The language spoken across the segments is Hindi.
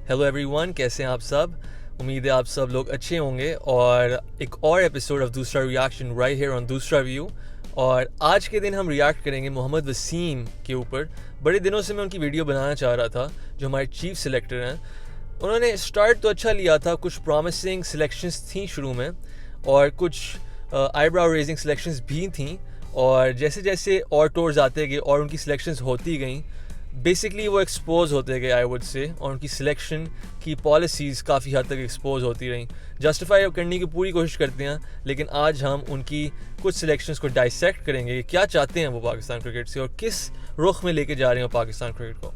हेलो एवरीवन, कैसे हैं आप सब। उम्मीद है आप सब लोग अच्छे होंगे और एक और एपिसोड ऑफ दूसरा रिएक्शन राइट हियर ऑन दूसरा व्यू। और आज के दिन हम रिएक्ट करेंगे मोहम्मद वसीम के ऊपर। बड़े दिनों से मैं उनकी वीडियो बनाना चाह रहा था, जो हमारे चीफ सिलेक्टर हैं। उन्होंने स्टार्ट तो अच्छा लिया था, कुछ प्रॉमिसिंग सिलेक्शंस थी शुरू में और कुछ आईब्राउ रेजिंग सिलेक्शंस भी थी, और जैसे जैसे और टूर्स आते गए और उनकी सिलेक्शंस होती गई, बेसिकली वो एक्सपोज होते गए आई वुड से, और उनकी सिलेक्शन की पॉलिसीज़ काफ़ी हद तक एक्सपोज होती रहीं। जस्टिफाई करने की पूरी कोशिश करते हैं, लेकिन आज हम उनकी कुछ सिलेक्शंस को डाइसेक्ट करेंगे कि क्या चाहते हैं वो पाकिस्तान क्रिकेट से और किस रुख में लेके जा रहे हैं पाकिस्तान क्रिकेट को।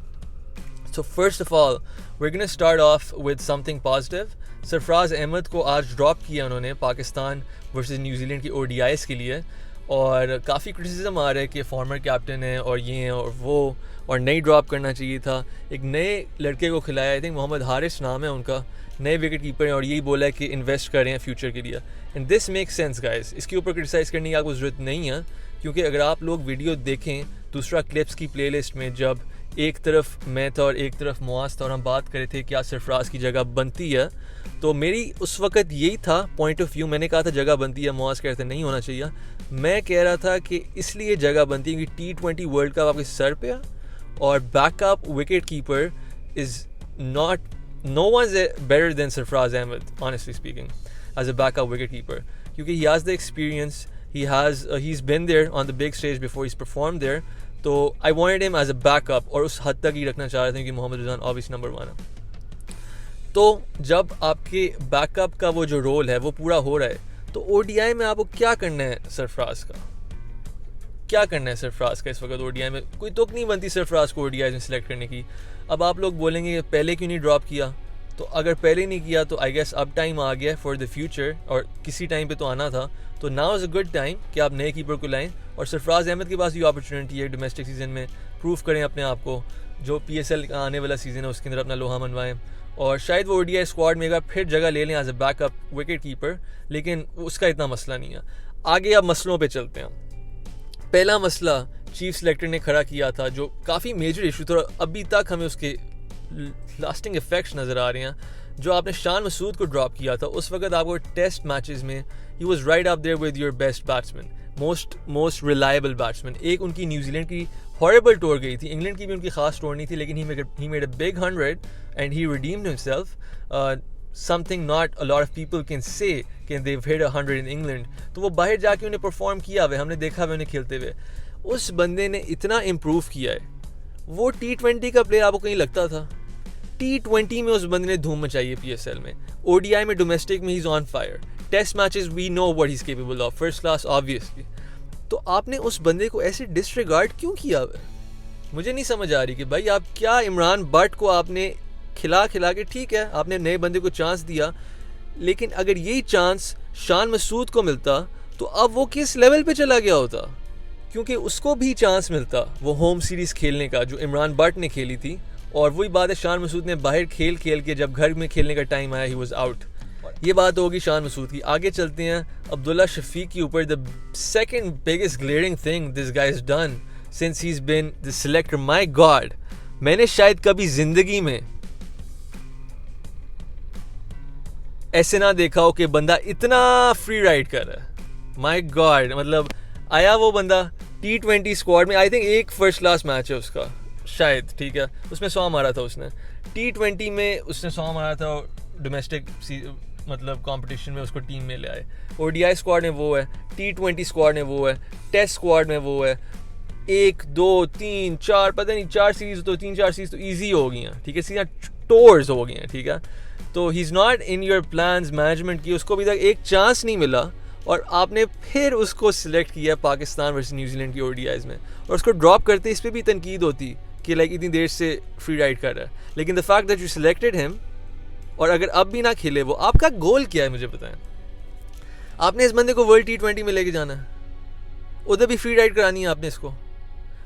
So first of all, we're going to start off with something positive. Sarfaraz Ahmed को आज ड्रॉप किया उन्होंने पाकिस्तान वर्सेस न्यूजीलैंड की ODIs के लिए, और काफ़ी क्रिटिसिज्म आ रहा है कि फॉर्मर कैप्टन है और ये हैं और वो, और नहीं ड्रॉप करना चाहिए था। एक नए लड़के को खिलाया, आई थिंक मोहम्मद हारिस नाम है उनका, नए विकेट कीपर हैं, और यही बोला है कि इन्वेस्ट कर रहे हैं फ्यूचर के लिए। And this makes sense guys, इसके ऊपर क्रिटिसाइज़ करने की आपको ज़रूरत नहीं है, क्योंकि अगर आप लोग वीडियो देखें दूसरा क्लिप्स की प्लेलिस्ट में, जब एक तरफ मैं था और एक तरफ मुआज़ था और हम बात कर रहे थे क्या सरफराज की जगह बनती है, तो मेरी उस वक़्त यही था पॉइंट ऑफ व्यू। मैंने कहा था जगह बनती है, मुआज़ कहते नहीं होना चाहिए। मैं कह रहा था कि इसलिए जगह बनती है कि T20 वर्ल्ड कप आपके सर पे है, और backup wicket keeper is not, no one is better than Sarfaraz Ahmed honestly speaking as a backup wicket keeper, क्योंकि he has the experience, he's been there on the big stage before, he's performed there. तो I wanted him as a backup, और उस हद तक ही रखना चाह रहे थे कि मोहम्मद रिजवान ऑब्वियस नंबर 1 है। तो जब आपके बैकअप का वो जो रोल है वो पूरा हो रहा है, तो ODI में आपको क्या करना है सरफराज का, क्या करना है सरफराज का इस वक्त ODI में? कोई तुक नहीं बनती सरफराज को ODI में सिलेक्ट करने की। अब आप लोग बोलेंगे पहले क्यों नहीं ड्रॉप किया, तो अगर पहले नहीं किया तो आई गेस अब टाइम आ गया फॉर द फ्यूचर, और किसी टाइम पे तो आना था। तो now is a good time कि आप नए कीपर को लाएं, और सरफराज अहमद के पास ये अपॉर्चुनिटी है डोमेस्टिक सीज़न में प्रूव करें अपने आप को, जो PSL का आने वाला सीज़न है उसके अंदर अपना लोहा मनवाएं, और शायद वो ODI स्क्वाड में फिर जगह ले लें as a backup wicket keeper. लेकिन उसका इतना मसला नहीं है। आगे अब मसलों पे चलते हैं। पहला मसला चीफ सिलेक्टर ने खड़ा किया था, जो काफ़ी मेजर इशू था, अभी तक हमें उसके लास्टिंग इफेक्ट्स नज़र आ रहे हैं। जो आपने शान मसूद को ड्रॉप किया था, उस वक्त आपको टेस्ट मैचेस में he was right up there with your best batsman, most reliable batsman. एक उनकी न्यूजीलैंड की हॉरिबल टूर गई थी, इंग्लैंड की भी उनकी खास टूर नहीं थी, लेकिन he made a big 100 and he redeemed himself, something not a lot of people can say कि they have hit 100 in England. तो वो बाहर जाके उन्हें परफॉर्म किया हुआ, हमने देखा हुआ उन्हें खेलते हुए। उस बंदे ने इतना इम्प्रूव किया है। वो T20 का प्लेयर आपको कहीं लगता था? T20 में उस बंदे ने धूम मचाई है PSL में, ODI में, डोमेस्टिक में he is on fire, test matches we know what he is capable of, first class obviously. तो आपने उस बंदे को ऐसे डिसरिगार्ड क्यों किया? मुझे नहीं समझ आ रही कि भाई आप क्या, इमरान बट को आपने खिला के, ठीक है आपने नए बंदे को चांस दिया, लेकिन अगर यही चांस शान मसूद को मिलता तो अब वो किस लेवल पे चला गया होता, क्योंकि उसको भी चांस मिलता वो होम सीरीज़ खेलने का जो इमरान बट ने खेली थी। और वही बात है, शान मसूद ने बाहर खेल के जब घर में खेलने का टाइम आया ही वाज आउट। ये बात होगी शान मसूद की। आगे चलते हैं अब्दुल्ला शफीक के ऊपर। The second biggest glaring thing this guy has done since he is been the selector, my god, मैंने शायद कभी जिंदगी में ऐसे ना देखा हो कि बंदा इतना फ्री राइड कर रहा है। माय गॉड, मतलब आया वो बंदा T20 स्क्वाड में, आई थिंक एक फर्स्ट क्लास मैच है उसका शायद, ठीक है, उसमें 100 मारा था उसने। T20 में उसने 100 मारा था, डोमेस्टिक मतलब कंपटीशन में उसको टीम में ले आए। ODI स्क्वाड में वो है, T20 स्क्वाड में वो है, टेस्ट स्क्वाड में वो है। 1 2 3 4 पता नहीं 4 सीरीज तो 3-4 सीरीज तो ईजी हो गई हैं, ठीक है, सीधा टूर्स हो गई हैं, ठीक है। तो he is not in your plans management की, उसको अभी तक एक चांस नहीं मिला, और आपने फिर उसको सिलेक्ट किया पाकिस्तान वर्सेस न्यूजीलैंड की ODIs में, और उसको ड्रॉप करते इस पर भी तनकीद होती कि लाइक इतनी देर से फ्री राइड कर रहा है। लेकिन the fact that you selected him, और अगर अब भी ना खेले वो, आपका गोल क्या है मुझे बताएं? आपने इस बंदे को वर्ल्ड T20 में लेके जाना है, उधर भी फ्री राइड करानी है आपने इसको?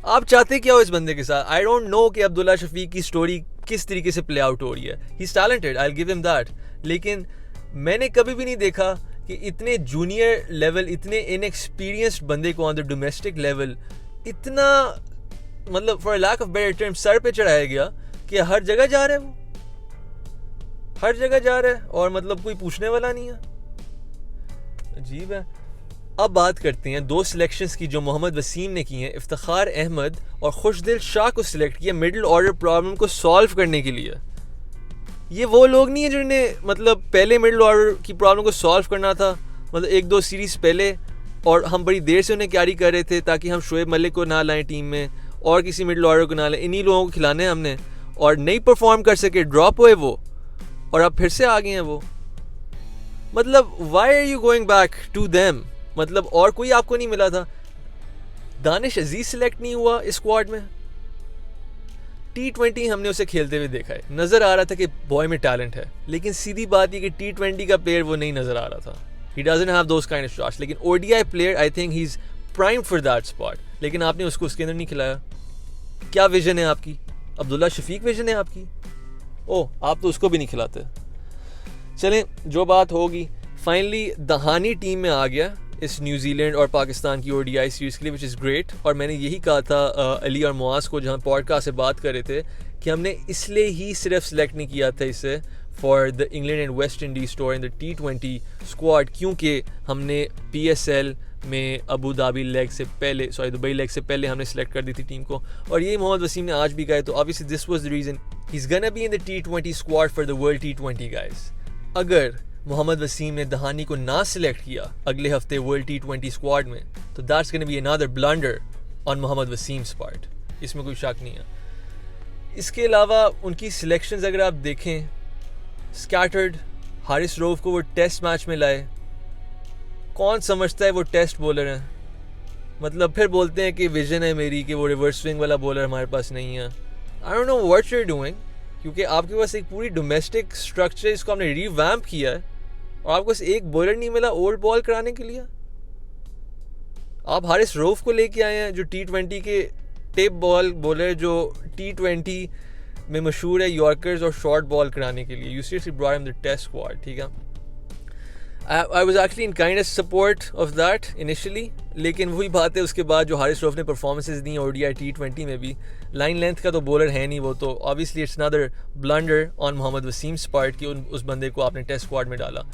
आप चाहते क्या हो इस बंदे के साथ? आई डोंट नो कि अब्दुल्ला शफीक की स्टोरी किस तरीके से प्ले आउट हो रही है। He is talented, I will give him that, लेकिन मैंने कभी भी नहीं देखा कि इतने जूनियर लेवल, इतने इनएक्सपीरियंस्ड बंदे को ऑन द डोमेस्टिक लेवल इतना, मतलब for lack of better term, सर पे चढ़ाया गया कि हर जगह जा रहा है वो। हर जगह जा रहा है और मतलब कोई पूछने वाला नहीं है। अजीब है। अब बात करते हैं दो सिलेक्शंस की जो मोहम्मद वसीम ने की हैं। इफ्तिखार अहमद और खुशदिल शाह को सिलेक्ट किया मिडिल ऑर्डर प्रॉब्लम को सॉल्व करने के लिए। ये वो लोग नहीं है जिन्हें मतलब पहले मिडिल ऑर्डर की प्रॉब्लम को सॉल्व करना था, मतलब 1-2 सीरीज़ पहले, और हम बड़ी देर से उन्हें कैरी कर रहे थे ताकि हम शोएब मलिक को ना लाएं टीम में और किसी मिडिल ऑर्डर को ना लाएं। इन्हीं लोगों को खिलाने हैं हमने, और नहीं परफॉर्म कर सके, ड्रॉप हुए वो, और अब फिर से आ गए हैं वो। मतलब why are you going back to them? मतलब और कोई आपको नहीं मिला था? दानिश अजीज सिलेक्ट नहीं हुआ इस स्क्वाड में। T20 हमने उसे खेलते हुए देखा है, नज़र आ रहा था कि बॉय में टैलेंट है, लेकिन सीधी बात ये कि T20 का प्लेयर वो नहीं नज़र आ रहा था। He doesn't have those kind of shots. लेकिन ODI player I think he is prime for that spot, लेकिन आपने उसको उसके अंदर नहीं खिलाया। क्या विजन है आपकी? अब्दुल्ला शफीक विजन है आपकी? ओह, आप तो उसको भी नहीं खिलाते। चलें, जो बात होगी, फाइनली दहानी टीम में आ गया इस न्यूजीलैंड और पाकिस्तान की ODI सीरीज़ के लिए, विच इज़ ग्रेट। और मैंने यही कहा था अली और मुआज़ को जहाँ पॉडकास्ट से बात कर रहे थे कि हमने इसलिए ही सिर्फ सेलेक्ट नहीं किया था इसे for the England and West Indies tour in the T20 squad, क्योंकि हमने PSL में अबू धाबी लेग से पहले, दुबई लेग से पहले हमने सेलेक्ट कर दी थी टीम को, और ये मोहम्मद वसीम ने आज भी कहा है। तो obviously this was the reason he is gonna be in the T20 squad for the world T20 guys. अगर मोहम्मद वसीम ने दहानी को ना सिलेक्ट किया अगले हफ्ते वर्ल्ड T20 स्क्वाड में, तो that's gonna be another blunder on Mohammad Wasim's part, इसमें कोई शक नहीं है। इसके अलावा उनकी सिलेक्शंस अगर आप देखें, स्कैटर्ड, हारिस रऊफ को वो टेस्ट मैच में लाए, कौन समझता है वो टेस्ट बॉलर हैं? मतलब फिर बोलते हैं कि विजन है मेरी कि वो रिवर्स स्विंग वाला बॉलर हमारे पास नहीं है। I don't know what you are doing, क्योंकि आपके पास एक पूरी डोमेस्टिक स्ट्रक्चर, इसको हमने रीवैम्प किया है, और आपको बस एक बॉलर नहीं मिला ओल्ड बॉल कराने के लिए। आप हारिस रऊफ को लेके आए हैं जो T20 के टेप बॉल बॉलर, जो T20 में मशहूर है यॉर्कर्स और शॉर्ट बॉल कराने के लिए। You seriously brought him the test squad, ठीक है। I was actually in kind of support of that initially, लेकिन वही बात है उसके बाद जो हारिस रऊफ ने परफॉर्मेंसेज दी ODI T20 में भी, लाइन लेंथ का तो बॉलर है नहीं वो, तो obviously it's another blunder on Mohammad Wasim's part कि उस बंदे को आपने टेस्ट स्क्वाड में डाला।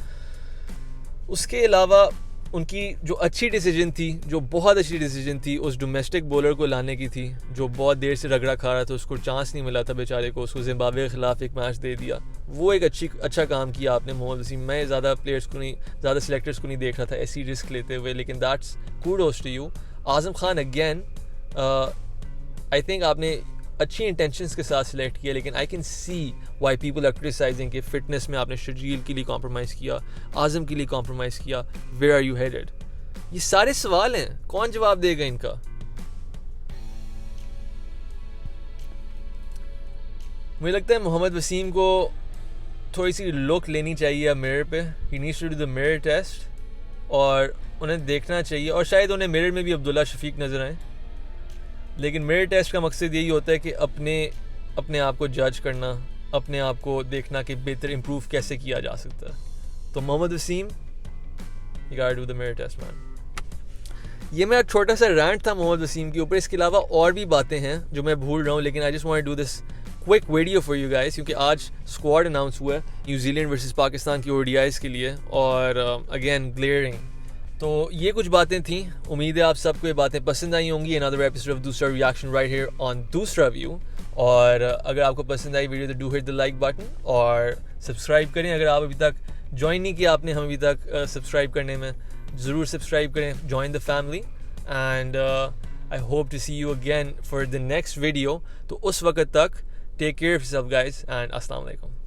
उसके अलावा उनकी जो अच्छी डिसीजन थी, जो बहुत अच्छी डिसीजन थी, उस डोमेस्टिक बॉलर को लाने की थी जो बहुत देर से रगड़ा खा रहा था, उसको चांस नहीं मिला था बेचारे को, उसको जिम्बाब्वे के खिलाफ एक मैच दे दिया। वो एक अच्छा काम किया आपने मोहम्मद वसीम। मैं ज़्यादा प्लेयर्स को नहीं, ज़्यादा सिलेक्टर्स को नहीं देख रहा था ऐसी रिस्क लेते हुए, लेकिन that's kudos to you. Azam Khan again, I think आपने अच्छी इंटेंशंस के साथ सिलेक्ट किया, लेकिन I can see why people are criticizing कि फिटनेस में आपने शर्जील के लिए कॉम्प्रोमाइज़ किया, आज़म के लिए कॉम्प्रोमाइज़ किया, वेयर आर यू हेडेड? ये सारे सवाल हैं, कौन जवाब देगा इनका? मुझे लगता है मोहम्मद वसीम को थोड़ी सी लुक लेनी चाहिए अब मिरर पे। He needs to do the mirror test, और उन्हें देखना चाहिए, और शायद उन्हें मिरर में भी अब्दुल्ला शफीक नज़र आए। लेकिन मिरर टेस्ट का मकसद यही होता है कि अपने आप को जज करना, अपने आप को देखना कि बेहतर इम्प्रूव कैसे किया जा सकता है। तो Mohammad Wasim, you got to do the mirror test man. ये मेरा छोटा सा रैंट था मोहम्मद वसीम के ऊपर। इसके अलावा और भी बातें हैं जो मैं भूल रहा हूँ, लेकिन I just want to do this quick video for you guys, क्योंकि आज स्क्वाड अनाउंस हुआ है न्यूजीलैंड वर्सेस पाकिस्तान की ODIs के लिए, और अगेन ग्लेयरिंग। तो ये कुछ बातें थी, उम्मीद है आप सबको ये बातें पसंद आई होंगी। अनदर एपिसोड ऑफ दूसरा रिएक्शन राइट हियर ऑन दूसरा व्यू। और अगर आपको पसंद आई वीडियो तो do hit the like button और सब्सक्राइब करें। अगर आप अभी तक ज्वाइन नहीं किया आपने हम अभी तक सब्सक्राइब करने में, ज़रूर सब्सक्राइब करें, join the family, and I hope to see you again for the next video. तो उस वक्त तक take care of yourself guys, and अस्सलाम वालेकुम।